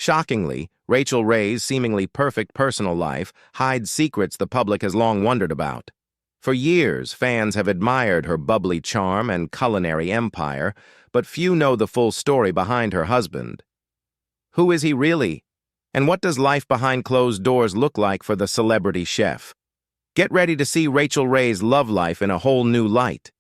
Shockingly, Rachael Ray's seemingly perfect personal life hides secrets the public has long wondered about. For years, fans have admired her bubbly charm and culinary empire, but few know the full story behind her husband. Who is he really? And what does life behind closed doors look like for the celebrity chef? Get ready to see Rachael Ray's love life in a whole new light.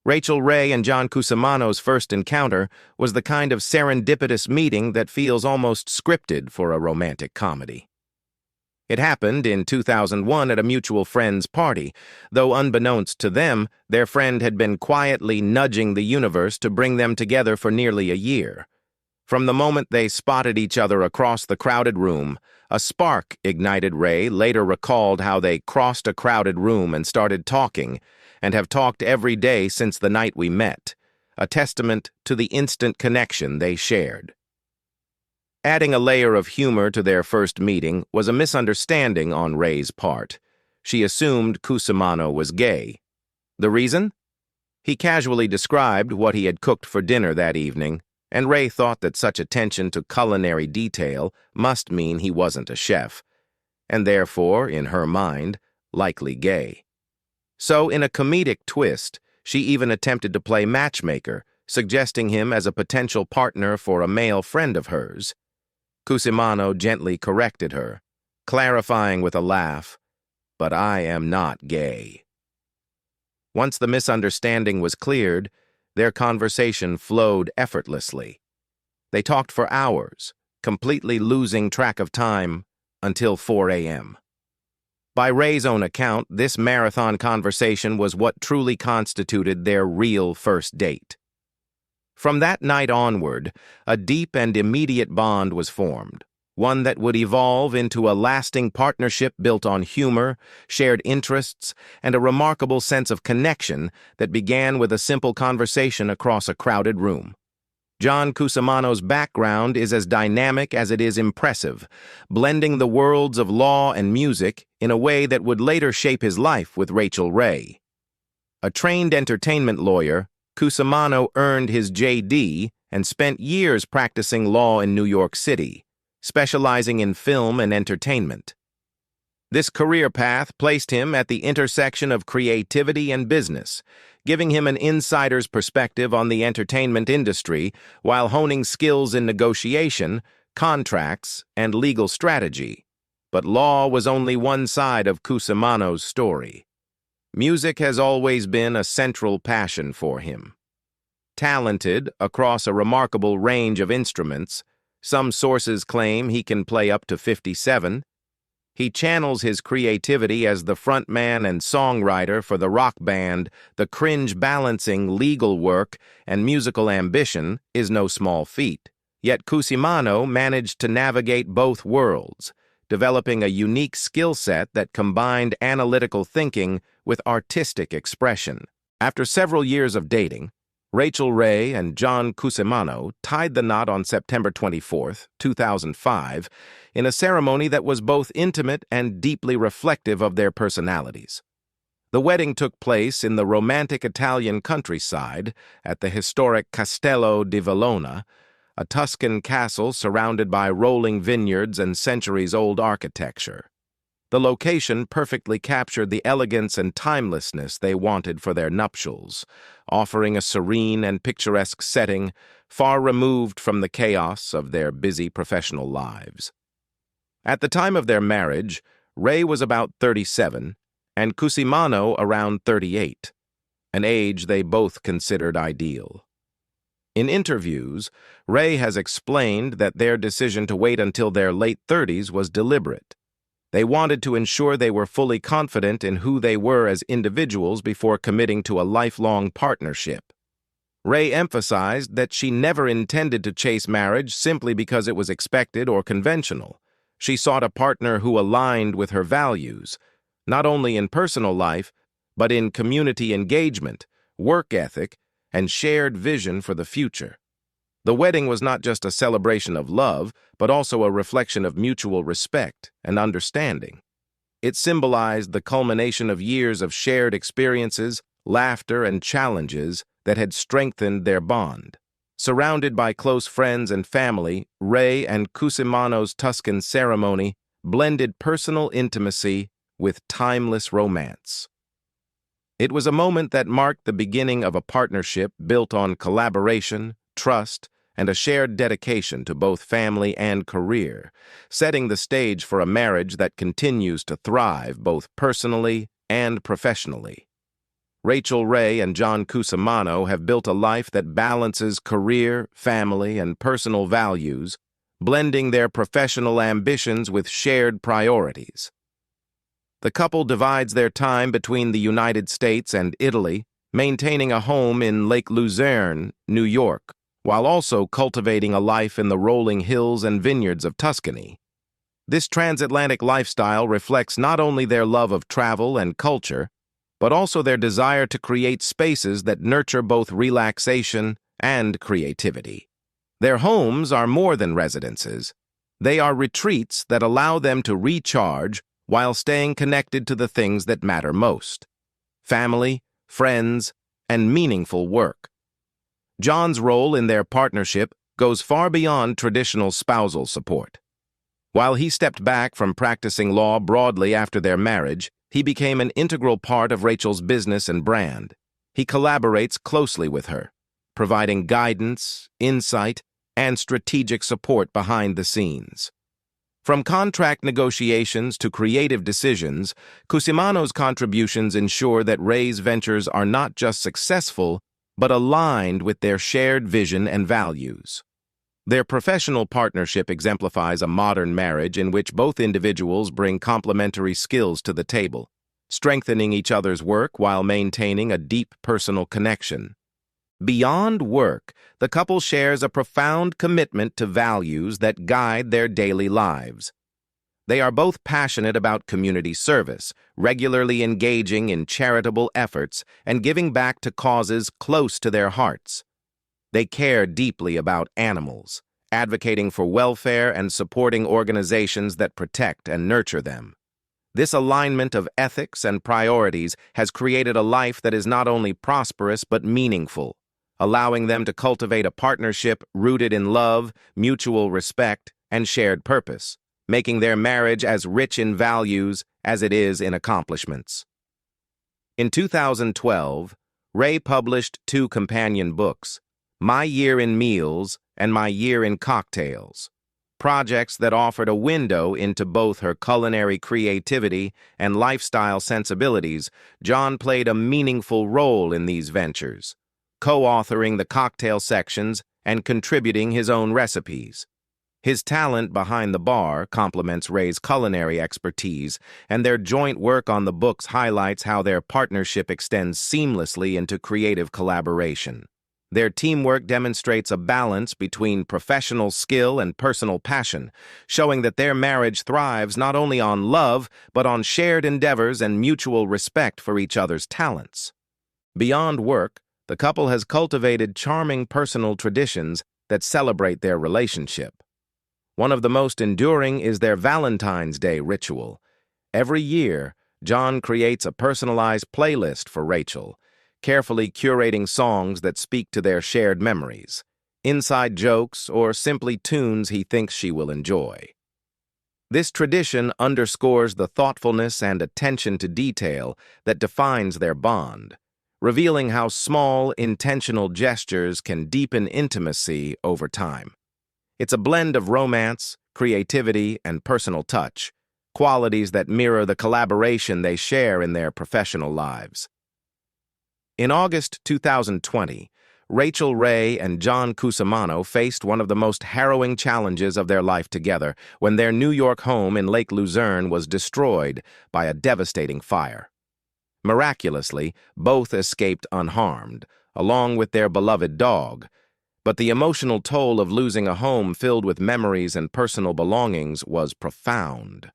Rachael Ray and John Cusimano's first encounter was the kind of serendipitous meeting that feels almost scripted for a romantic comedy. It happened in 2001 at a mutual friend's party, though unbeknownst to them, their friend had been quietly nudging the universe to bring them together for nearly a year. From the moment they spotted each other across the crowded room, a spark ignited. Ray later recalled how they crossed a crowded room and started talking, and have talked every day since the night we met, a testament to the instant connection they shared. Adding a layer of humor to their first meeting was a misunderstanding on Ray's part. She assumed Cusimano was gay. The reason? He casually described what he had cooked for dinner that evening, and Ray thought that such attention to culinary detail must mean he wasn't a chef, and therefore, in her mind, likely gay. So, in a comedic twist, she even attempted to play matchmaker, suggesting him as a potential partner for a male friend of hers. Cusimano gently corrected her, clarifying with a laugh, "But I am not gay." Once the misunderstanding was cleared, their conversation flowed effortlessly. They talked for hours, completely losing track of time, until 4 a.m. By Ray's own account, this marathon conversation was what truly constituted their real first date. From that night onward, a deep and immediate bond was formed, one that would evolve into a lasting partnership built on humor, shared interests, and a remarkable sense of connection that began with a simple conversation across a crowded room. John Cusimano's background is as dynamic as it is impressive, blending the worlds of law and music in a way that would later shape his life with Rachael Ray. A trained entertainment lawyer, Cusimano earned his J.D. and spent years practicing law in New York City, specializing in film and entertainment. This career path placed him at the intersection of creativity and business, giving him an insider's perspective on the entertainment industry while honing skills in negotiation, contracts, and legal strategy. But law was only one side of Cusimano's story. Music has always been a central passion for him. Talented across a remarkable range of instruments, some sources claim he can play up to 57. He channels his creativity as the frontman and songwriter for the rock band. The cringe-balancing legal work and musical ambition is no small feat. Yet Cusimano managed to navigate both worlds, developing a unique skill set that combined analytical thinking with artistic expression. After several years of dating, Rachael Ray and John Cusimano tied the knot on September 24, 2005, in a ceremony that was both intimate and deeply reflective of their personalities. The wedding took place in the romantic Italian countryside at the historic Castello di Vallona, a Tuscan castle surrounded by rolling vineyards and centuries-old architecture. The location perfectly captured the elegance and timelessness they wanted for their nuptials, offering a serene and picturesque setting far removed from the chaos of their busy professional lives. At the time of their marriage, Ray was about 37 and Cusimano around 38, an age they both considered ideal. In interviews, Ray has explained that their decision to wait until their late 30s was deliberate. They wanted to ensure they were fully confident in who they were as individuals before committing to a lifelong partnership. Ray emphasized that she never intended to chase marriage simply because it was expected or conventional. She sought a partner who aligned with her values, not only in personal life, but in community engagement, work ethic, and shared vision for the future. The wedding was not just a celebration of love, but also a reflection of mutual respect and understanding. It symbolized the culmination of years of shared experiences, laughter, and challenges that had strengthened their bond. Surrounded by close friends and family, Ray and Cusimano's Tuscan ceremony blended personal intimacy with timeless romance. It was a moment that marked the beginning of a partnership built on collaboration, trust, and a shared dedication to both family and career, setting the stage for a marriage that continues to thrive both personally and professionally. Rachael Ray and John Cusimano have built a life that balances career, family, and personal values, blending their professional ambitions with shared priorities. The couple divides their time between the United States and Italy, maintaining a home in Lake Luzerne, New York, while also cultivating a life in the rolling hills and vineyards of Tuscany. This transatlantic lifestyle reflects not only their love of travel and culture, but also their desire to create spaces that nurture both relaxation and creativity. Their homes are more than residences. They are retreats that allow them to recharge while staying connected to the things that matter most: family, friends, and meaningful work. John's role in their partnership goes far beyond traditional spousal support. While he stepped back from practicing law broadly after their marriage, he became an integral part of Rachael's business and brand. He collaborates closely with her, providing guidance, insight, and strategic support behind the scenes. From contract negotiations to creative decisions, Cusimano's contributions ensure that Ray's ventures are not just successful, but aligned with their shared vision and values. Their professional partnership exemplifies a modern marriage in which both individuals bring complementary skills to the table, strengthening each other's work while maintaining a deep personal connection. Beyond work, the couple shares a profound commitment to values that guide their daily lives. They are both passionate about community service, regularly engaging in charitable efforts and giving back to causes close to their hearts. They care deeply about animals, advocating for welfare and supporting organizations that protect and nurture them. This alignment of ethics and priorities has created a life that is not only prosperous but meaningful, allowing them to cultivate a partnership rooted in love, mutual respect, and shared purpose, making their marriage as rich in values as it is in accomplishments. In 2012, Ray published 2 companion books, My Year in Meals and My Year in Cocktails, projects that offered a window into both her culinary creativity and lifestyle sensibilities. John played a meaningful role in these ventures, co-authoring the cocktail sections and contributing his own recipes. His talent behind the bar complements Ray's culinary expertise, and their joint work on the books highlights how their partnership extends seamlessly into creative collaboration. Their teamwork demonstrates a balance between professional skill and personal passion, showing that their marriage thrives not only on love, but on shared endeavors and mutual respect for each other's talents. Beyond work, the couple has cultivated charming personal traditions that celebrate their relationship. One of the most enduring is their Valentine's Day ritual. Every year, John creates a personalized playlist for Rachael, carefully curating songs that speak to their shared memories, inside jokes, or simply tunes he thinks she will enjoy. This tradition underscores the thoughtfulness and attention to detail that defines their bond, revealing how small, intentional gestures can deepen intimacy over time. It's a blend of romance, creativity, and personal touch, qualities that mirror the collaboration they share in their professional lives. In August 2020, Rachael Ray and John Cusimano faced one of the most harrowing challenges of their life together when their New York home in Lake Luzerne was destroyed by a devastating fire. Miraculously, both escaped unharmed, along with their beloved dog, but the emotional toll of losing a home filled with memories and personal belongings was profound.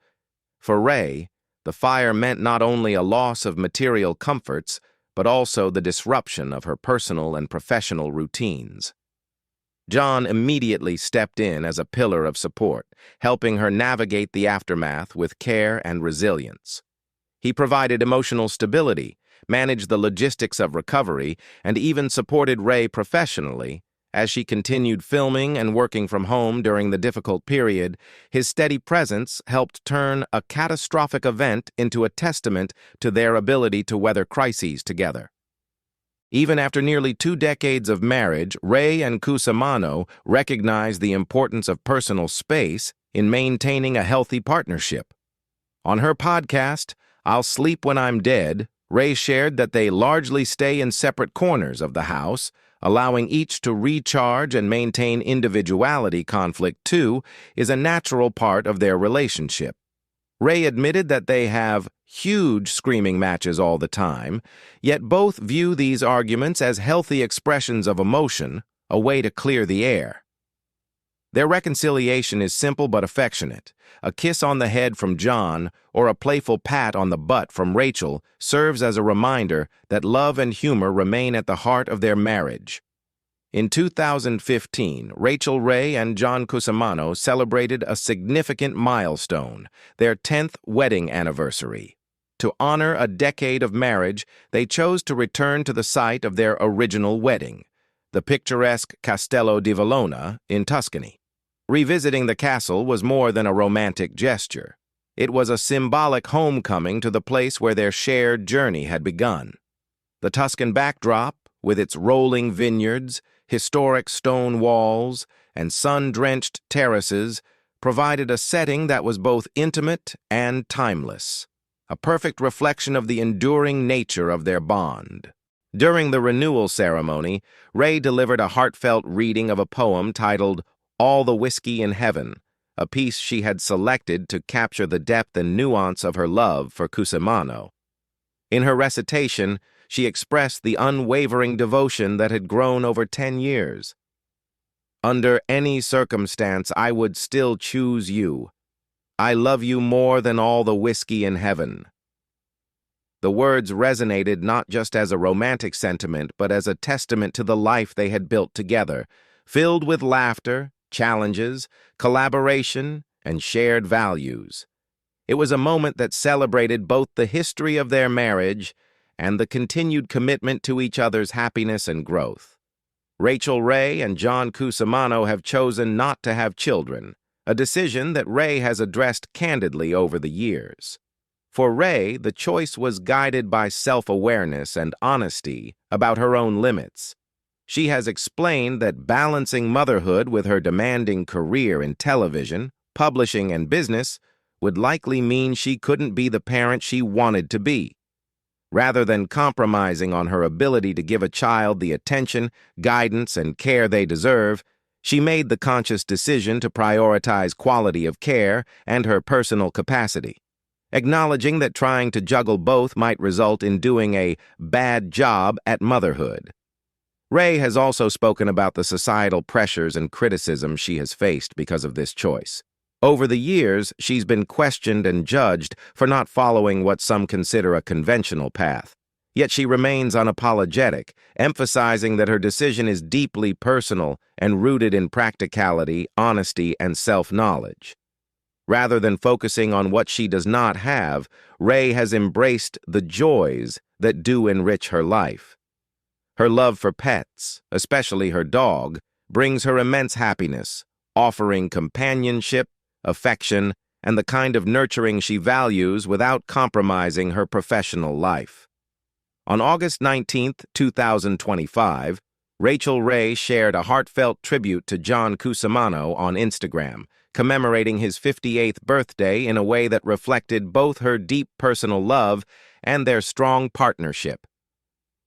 For Ray, the fire meant not only a loss of material comforts, but also the disruption of her personal and professional routines. John immediately stepped in as a pillar of support, helping her navigate the aftermath with care and resilience. He provided emotional stability, managed the logistics of recovery, and even supported Ray professionally, As she continued filming and working from home during the difficult period, his steady presence helped turn a catastrophic event into a testament to their ability to weather crises together. Even after nearly 2 decades of marriage, Ray and Cusimano recognized the importance of personal space in maintaining a healthy partnership. On her podcast, I'll Sleep When I'm Dead, Ray shared that they largely stay in separate corners of the house, allowing each to recharge and maintain individuality. Conflict, too, is a natural part of their relationship. Ray admitted that they have huge screaming matches all the time, yet both view these arguments as healthy expressions of emotion, a way to clear the air. Their reconciliation is simple but affectionate. A kiss on the head from John or a playful pat on the butt from Rachael serves as a reminder that love and humor remain at the heart of their marriage. In 2015, Rachael Ray and John Cusimano celebrated a significant milestone, their 10th wedding anniversary. To honor a decade of marriage, they chose to return to the site of their original wedding, the picturesque Castello di Vallona in Tuscany. Revisiting the castle was more than a romantic gesture. It was a symbolic homecoming to the place where their shared journey had begun. The Tuscan backdrop, with its rolling vineyards, historic stone walls, and sun-drenched terraces, provided a setting that was both intimate and timeless, a perfect reflection of the enduring nature of their bond. During the renewal ceremony, Ray delivered a heartfelt reading of a poem titled All the Whiskey in Heaven, a piece she had selected to capture the depth and nuance of her love for Cusimano. In her recitation, she expressed the unwavering devotion that had grown over 10 years. Under any circumstance, I would still choose you. I love you more than all the whiskey in heaven. The words resonated not just as a romantic sentiment, but as a testament to the life they had built together, filled with laughter, challenges, collaboration, and shared values. It was a moment that celebrated both the history of their marriage and the continued commitment to each other's happiness and growth. Rachael Ray and John Cusimano have chosen not to have children, a decision that Ray has addressed candidly over the years. For Ray, the choice was guided by self-awareness and honesty about her own limits. She has explained that balancing motherhood with her demanding career in television, publishing, and business would likely mean she couldn't be the parent she wanted to be. Rather than compromising on her ability to give a child the attention, guidance, and care they deserve, she made the conscious decision to prioritize quality of care and her personal capacity, acknowledging that trying to juggle both might result in doing a bad job at motherhood. Ray has also spoken about the societal pressures and criticism she has faced because of this choice. Over the years, she's been questioned and judged for not following what some consider a conventional path. Yet she remains unapologetic, emphasizing that her decision is deeply personal and rooted in practicality, honesty, and self-knowledge. Rather than focusing on what she does not have, Ray has embraced the joys that do enrich her life. Her love for pets, especially her dog, brings her immense happiness, offering companionship, affection, and the kind of nurturing she values without compromising her professional life. On August 19, 2025, Rachael Ray shared a heartfelt tribute to John Cusimano on Instagram, commemorating his 58th birthday in a way that reflected both her deep personal love and their strong partnership.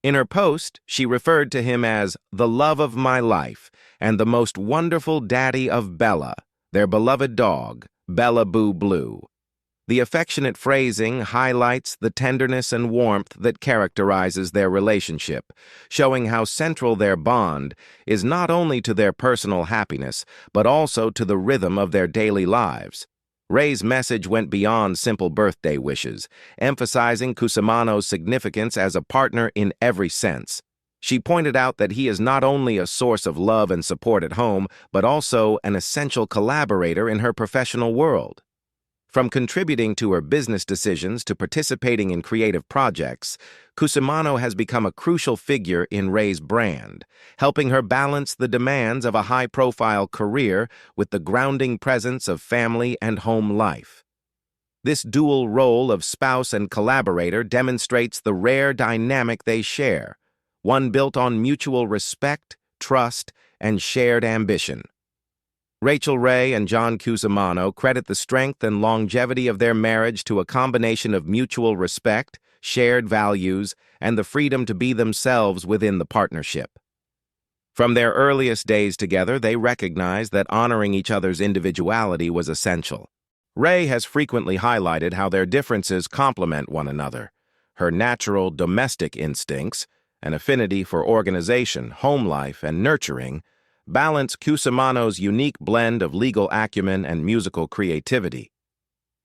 In her post, she referred to him as the love of my life and the most wonderful daddy of Bella, their beloved dog, Bella Boo Blue. The affectionate phrasing highlights the tenderness and warmth that characterizes their relationship, showing how central their bond is not only to their personal happiness, but also to the rhythm of their daily lives. Ray's message went beyond simple birthday wishes, emphasizing Cusimano's significance as a partner in every sense. She pointed out that he is not only a source of love and support at home, but also an essential collaborator in her professional world. From contributing to her business decisions to participating in creative projects, Cusimano has become a crucial figure in Ray's brand, helping her balance the demands of a high-profile career with the grounding presence of family and home life. This dual role of spouse and collaborator demonstrates the rare dynamic they share, one built on mutual respect, trust, and shared ambition. Rachael Ray and John Cusimano credit the strength and longevity of their marriage to a combination of mutual respect, shared values, and the freedom to be themselves within the partnership. From their earliest days together, they recognized that honoring each other's individuality was essential. Ray has frequently highlighted how their differences complement one another. Her natural domestic instincts, an affinity for organization, home life, and nurturing, balance Cusimano's unique blend of legal acumen and musical creativity.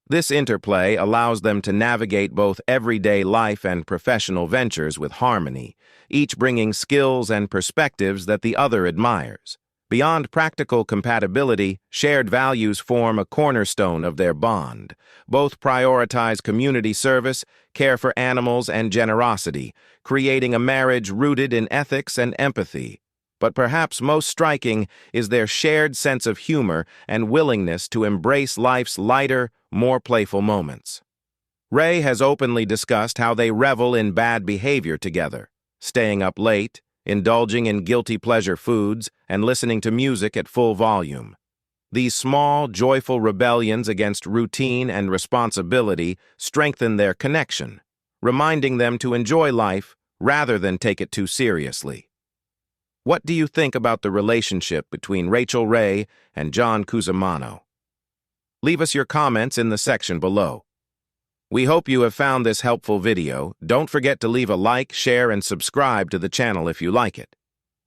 This interplay allows them to navigate both everyday life and professional ventures with harmony, each bringing skills and perspectives that the other admires. Beyond practical compatibility, shared values form a cornerstone of their bond. Both prioritize community service, care for animals, and generosity, creating a marriage rooted in ethics and empathy. But perhaps most striking is their shared sense of humor and willingness to embrace life's lighter, more playful moments. Ray has openly discussed how they revel in bad behavior together, staying up late, indulging in guilty pleasure foods, and listening to music at full volume. These small, joyful rebellions against routine and responsibility strengthen their connection, reminding them to enjoy life rather than take it too seriously. What do you think about the relationship between Rachael Ray and John Cusimano? Leave us your comments in the section below. We hope you have found this helpful video. Don't forget to leave a like, share, and subscribe to the channel if you like it.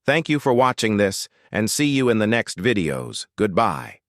Thank you for watching this, and see you in the next videos. Goodbye.